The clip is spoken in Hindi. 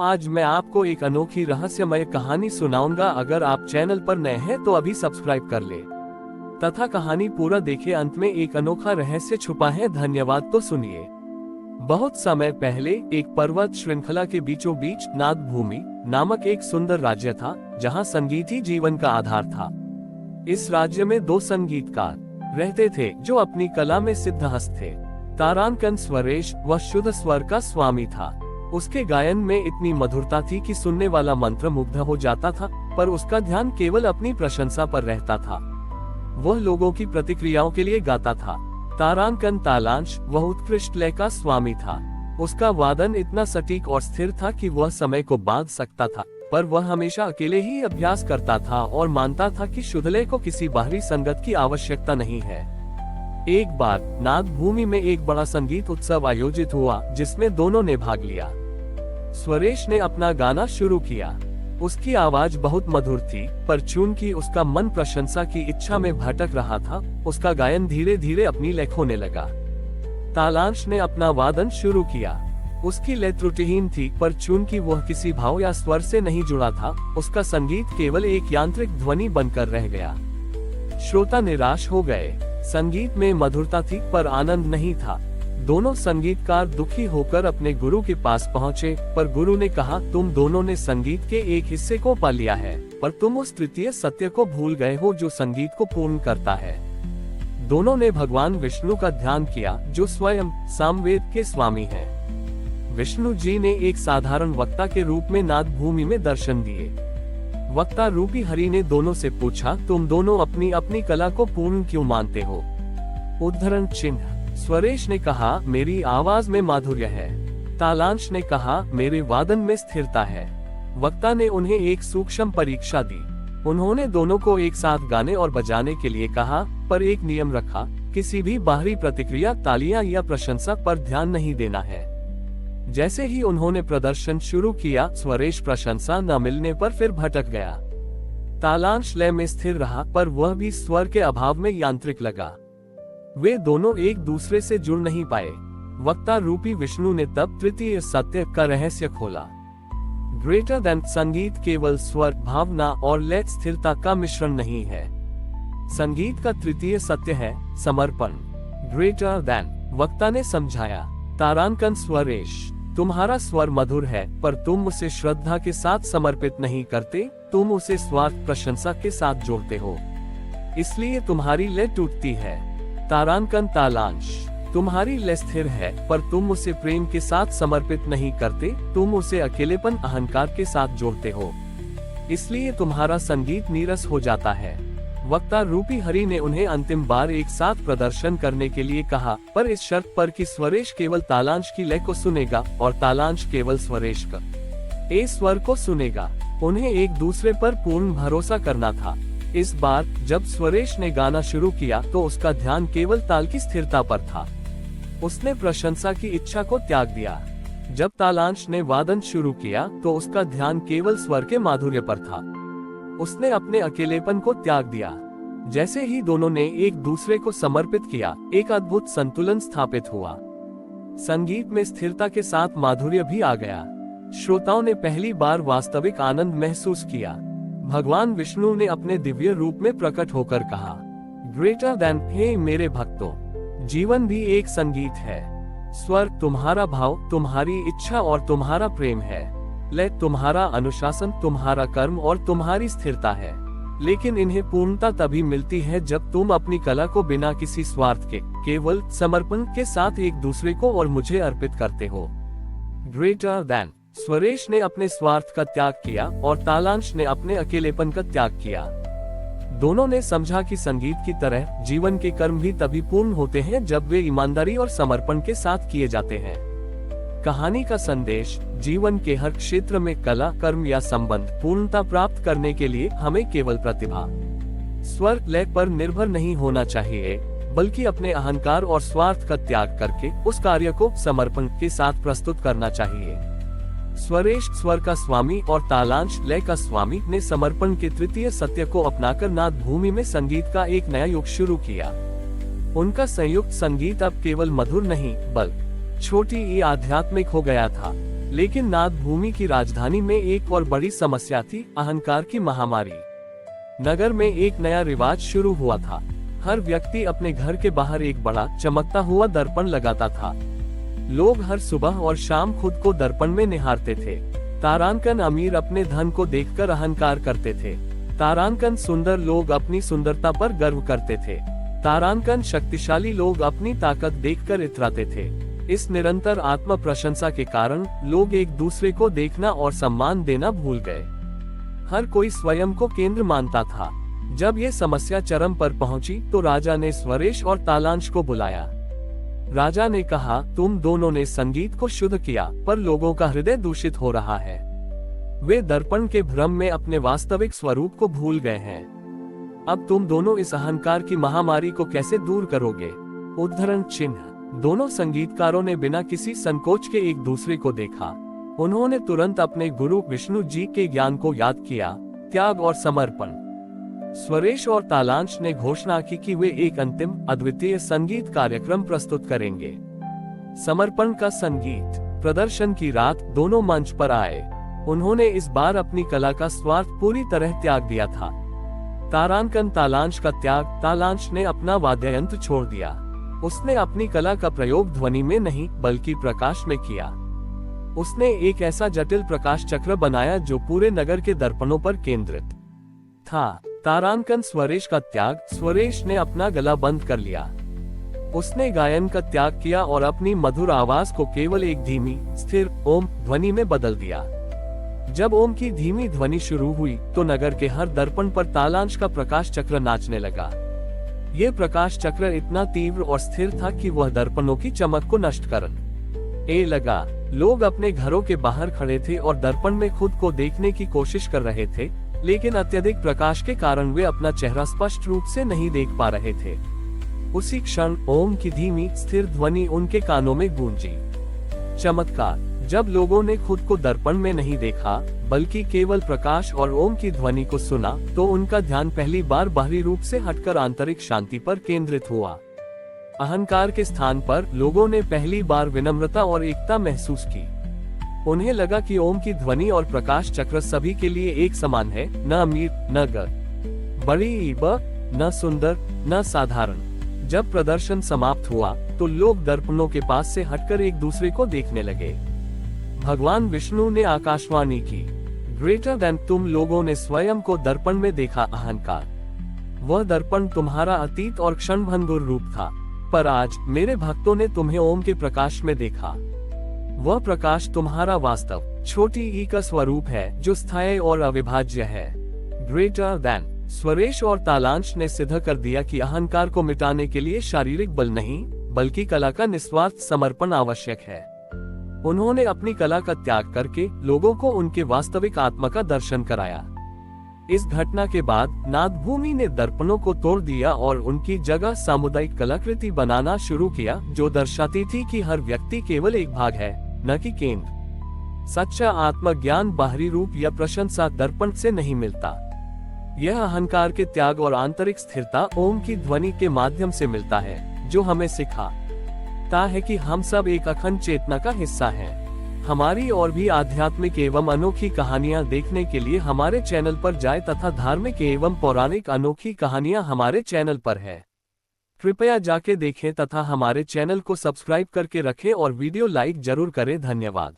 आज मैं आपको एक अनोखी रहस्यमय कहानी सुनाऊंगा। अगर आप चैनल पर नए हैं तो अभी सब्सक्राइब कर ले तथा कहानी पूरा देखें। अंत में एक अनोखा रहस्य छुपा है। धन्यवाद। तो सुनिए। बहुत समय पहले एक पर्वत श्रृंखला के बीचों बीच नादभूमि नामक एक सुंदर राज्य था, जहां संगीत ही जीवन का आधार था। इस राज्य में दो संगीतकार रहते थे जो अपनी कला में सिद्धहस्त थे। तारांकन स्वरेश वह शुद्ध स्वर का स्वामी था। उसके गायन में इतनी मधुरता थी कि सुनने वाला मंत्रमुग्ध हो जाता था, पर उसका ध्यान केवल अपनी प्रशंसा पर रहता था। वह लोगों की प्रतिक्रियाओं के लिए गाता था। तारांकन तालांश वह उत्कृष्ट लय का स्वामी था। उसका वादन इतना सटीक और स्थिर था कि वह समय को बांध सकता था, पर वह हमेशा अकेले ही अभ्यास करता था और मानता था कि शुद्ध लय को किसी बाहरी संगत की आवश्यकता नहीं है। एक बार नादभूमि में एक बड़ा संगीत उत्सव आयोजित हुआ, जिसमें दोनों ने भाग लिया। स्वरेश ने अपना गाना शुरू किया। उसकी आवाज बहुत मधुर थी, पर चूंकि उसका मन प्रशंसा की इच्छा में भटक रहा था, उसका गायन धीरे धीरे अपनी लय खोने लगा। तालांश ने अपना वादन शुरू किया। उसकी लय त्रुटिहीन थी, पर चूंकि वह किसी भाव या स्वर से नहीं जुड़ा था, उसका संगीत केवल एक यांत्रिक ध्वनि बनकर रह गया। श्रोता निराश हो गए। संगीत में मधुरता थी, पर आनंद नहीं था। दोनों संगीतकार दुखी होकर अपने गुरु के पास पहुंचे, पर गुरु ने कहा, तुम दोनों ने संगीत के एक हिस्से को पा लिया है, पर तुम उस तृतीय सत्य को भूल गए हो जो संगीत को पूर्ण करता है। दोनों ने भगवान विष्णु का ध्यान किया, जो स्वयं सामवेद के स्वामी हैं। विष्णु जी ने एक साधारण वक्ता के रूप में नादभूमि में दर्शन दिए। वक्ता रूपी हरि ने दोनों से पूछा, तुम दोनों अपनी अपनी कला को पूर्ण क्यों मानते हो? उद्धरण चिन्ह। स्वरेश ने कहा, मेरी आवाज में माधुर्य है। तालांश ने कहा, मेरे वादन में स्थिरता है। वक्ता ने उन्हें एक सूक्ष्म परीक्षा दी। उन्होंने दोनों को एक साथ गाने और बजाने के लिए कहा, पर एक नियम रखा, किसी भी बाहरी प्रतिक्रिया, तालियां या प्रशंसा पर ध्यान नहीं देना है। जैसे ही उन्होंने प्रदर्शन शुरू किया, स्वरेश प्रशंसा न मिलने पर फिर भटक गया। तालांश लय में स्थिर रहा, पर वह भी स्वर के अभाव में यांत्रिक लगा। वे दोनों एक दूसरे से जुड़ नहीं पाए। वक्ता रूपी विष्णु ने तब तृतीय सत्य का रहस्य खोला। ग्रेटर देन संगीत केवल स्वर, भावना और लय स्थिरता का मिश्रण नहीं है। संगीत का तृतीय सत्य है समर्पण। ग्रेटर देन, वक्ता ने समझाया। तारांकन स्वरेश, तुम्हारा स्वर मधुर है, पर तुम उसे श्रद्धा के साथ समर्पित नहीं करते, तुम उसे स्वार्थ प्रशंसा के साथ जोड़ते हो, इसलिए तुम्हारी लय टूटती है। तारांकन तालांश, तुम्हारी लय स्थिर है, पर तुम उसे प्रेम के साथ समर्पित नहीं करते, तुम उसे अकेलेपन अहंकार के साथ जोड़ते हो, इसलिए तुम्हारा संगीत नीरस हो जाता है। वक्ता रूपी हरि ने उन्हें अंतिम बार एक साथ प्रदर्शन करने के लिए कहा, पर इस शर्त पर कि स्वरेश केवल तालांश की लय को सुनेगा और तालांश केवल स्वरेश का ए स्वर को सुनेगा। उन्हें एक दूसरे पर पूर्ण भरोसा करना था। इस बार जब स्वरेश ने गाना शुरू किया तो उसका ध्यान केवल ताल की स्थिरता पर था। उसने प्रशंसा की इच्छा को त्याग दिया। जब तालांश ने वादन शुरू किया तो उसका ध्यान केवल स्वर के माधुर्य पर था। उसने अपने अकेलेपन को त्याग दिया। जैसे ही दोनों ने एक दूसरे को समर्पित किया, एक अद्भुत संतुलन स्थापित हुआ। संगीत में स्थिरता के साथ माधुर्य भी आ गया। श्रोताओं ने पहली बार वास्तविक आनंद महसूस किया। भगवान विष्णु ने अपने दिव्य रूप में प्रकट होकर कहा, ग्रेटर देन, हे मेरे भक्तों, जीवन भी एक संगीत है। स्वर तुम्हारा भाव, तुम्हारी इच्छा और तुम्हारा प्रेम है। लय तुम्हारा अनुशासन, तुम्हारा कर्म और तुम्हारी स्थिरता है। लेकिन इन्हें पूर्णता तभी मिलती है जब तुम अपनी कला को बिना किसी स्वार्थ के, केवल समर्पण के साथ एक दूसरे को और मुझे अर्पित करते हो। ग्रेटर देन, स्वरेश ने अपने स्वार्थ का त्याग किया और तालांश ने अपने अकेलेपन का त्याग किया। दोनों ने समझा कि संगीत की तरह जीवन के कर्म भी तभी पूर्ण होते हैं जब वे ईमानदारी और समर्पण के साथ किए जाते हैं। कहानी का संदेश, जीवन के हर क्षेत्र में कला, कर्म या संबंध पूर्णता प्राप्त करने के लिए हमें केवल प्रतिभा, स्वर, लय पर निर्भर नहीं होना चाहिए, बल्कि अपने अहंकार और स्वार्थ का त्याग करके उस कार्य को समर्पण के साथ प्रस्तुत करना चाहिए। स्वरेश स्वर का स्वामी और तालांश लय का स्वामी ने समर्पण के तृतीय सत्य को अपनाकर नादभूमि में संगीत का एक नया युग शुरू किया। उनका संयुक्त संगीत अब केवल मधुर नहीं, बल्कि छोटी ही आध्यात्मिक हो गया था। लेकिन नाथ भूमि की राजधानी में एक और बड़ी समस्या थी, अहंकार की महामारी। नगर में एक नया रिवाज शुरू हुआ था। हर व्यक्ति अपने घर के बाहर एक बड़ा चमकता हुआ दर्पण लगाता था। लोग हर सुबह और शाम खुद को दर्पण में निहारते थे। तारांकन अमीर अपने धन को देखकर अहंकार करते थे। तारांकन सुंदर लोग अपनी सुंदरता पर गर्व करते थे। तारांकन शक्तिशाली लोग अपनी ताकत देखकर इतराते थे। इस निरंतर आत्म प्रशंसा के कारण लोग एक दूसरे को देखना और सम्मान देना भूल गए। हर कोई स्वयं को केंद्र मानता था। जब ये समस्या चरम पर पहुंची तो राजा ने स्वरेश और तालांश को बुलाया। राजा ने कहा, तुम दोनों ने संगीत को शुद्ध किया, पर लोगों का हृदय दूषित हो रहा है। वे दर्पण के भ्रम में अपने वास्तविक स्वरूप को भूल गए हैं। अब तुम दोनों इस अहंकार की महामारी को कैसे दूर करोगे? उद्धरण चिन्ह। दोनों संगीतकारों ने बिना किसी संकोच के एक दूसरे को देखा। उन्होंने तुरंत अपने गुरु विष्णु जी के ज्ञान को याद किया, त्याग और समर्पण। स्वरेश और तालांश ने घोषणा की कि वे एक अंतिम अद्वितीय संगीत कार्यक्रम प्रस्तुत करेंगे। समर्पण का संगीत प्रदर्शन की रात दोनों मंच पर आए। उन्होंने इस बार अपनी कला का स्वार्थ पूरी तरह त्याग दिया था। तारांकन तालांश का त्याग। तालांश ने अपना वाद्य यंत्र छोड़ दिया। उसने अपनी कला का प्रयोग ध्वनि में नहीं बल्कि प्रकाश में किया। उसने एक ऐसा जटिल प्रकाश चक्र बनाया जो पूरे नगर के दर्पणों पर केंद्रित था। तारांकन स्वरेश का त्याग। स्वरेश ने अपना गला बंद कर लिया। उसने गायन का त्याग किया और अपनी मधुर आवाज को केवल एक धीमी स्थिर ओम ध्वनि में बदल दिया। जब ओम की धीमी ध्वनि शुरू हुई तो नगर के हर दर्पण पर तालांश का प्रकाश चक्र नाचने लगा। यह प्रकाश चक्र इतना तीव्र और स्थिर था कि वह दर्पणों की चमक को नष्ट करने लगा। लोग अपने घरों के बाहर खड़े थे और दर्पण में खुद को देखने की कोशिश कर रहे थे, लेकिन अत्यधिक प्रकाश के कारण वे अपना चेहरा स्पष्ट रूप से नहीं देख पा रहे थे। उसी क्षण ओम की धीमी स्थिर ध्वनि उनके कानों में गूंजी। चमत्कार। जब लोगों ने खुद को दर्पण में नहीं देखा बल्कि केवल प्रकाश और ओम की ध्वनि को सुना तो उनका ध्यान पहली बार बाहरी रूप से हटकर आंतरिक शांति पर केंद्रित हुआ। अहंकार के स्थान पर लोगों ने पहली बार विनम्रता और एकता महसूस की। उन्हें लगा कि ओम की ध्वनि और प्रकाश चक्र सभी के लिए एक समान है, न अमीर न बड़ी न सुंदर न साधारण। जब प्रदर्शन समाप्त हुआ तो लोग दर्पणों के पास से हटकर एक दूसरे को देखने लगे। भगवान विष्णु ने आकाशवाणी की, ग्रेटर देन। तुम लोगों ने स्वयं को दर्पण में देखा। अहंकार। वह दर्पण तुम्हारा अतीत और क्षणभंगुर रूप था, पर आज मेरे भक्तों ने तुम्हें ओम के प्रकाश में देखा। वह प्रकाश तुम्हारा वास्तव छोटी ई का स्वरूप है जो स्थायी और अविभाज्य है। Greater than. स्वरेश और तालांश ने सिद्ध कर दिया कि अहंकार को मिटाने के लिए शारीरिक बल नहीं बल्कि कला का निस्वार्थ समर्पण आवश्यक है। उन्होंने अपनी कला का त्याग करके लोगों को उनके वास्तविक आत्मा का दर्शन कराया। इस घटना के बाद नाथ भूमि ने दर्पणों को तोड़ दिया और उनकी जगह सामुदायिक कलाकृति बनाना शुरू किया, जो दर्शाती थी कि हर व्यक्ति केवल एक भाग है, न कि केंद्र। सच्चा आत्मज्ञान बाहरी रूप या प्रशंसा दर्पण से नहीं मिलता। यह अहंकार के त्याग और आंतरिक स्थिरता ओम की ध्वनि के माध्यम से मिलता है, जो हमें सिखाता है कि हम सब एक अखंड चेतना का हिस्सा हैं। हमारी और भी आध्यात्मिक एवं अनोखी कहानियां देखने के लिए हमारे चैनल पर जाएं तथा धार्मिक एवं पौराणिक अनोखी कहानियां हमारे चैनल पर है। कृपया जाके देखें तथा हमारे चैनल को सब्सक्राइब करके रखें और वीडियो लाइक जरूर करें। धन्यवाद।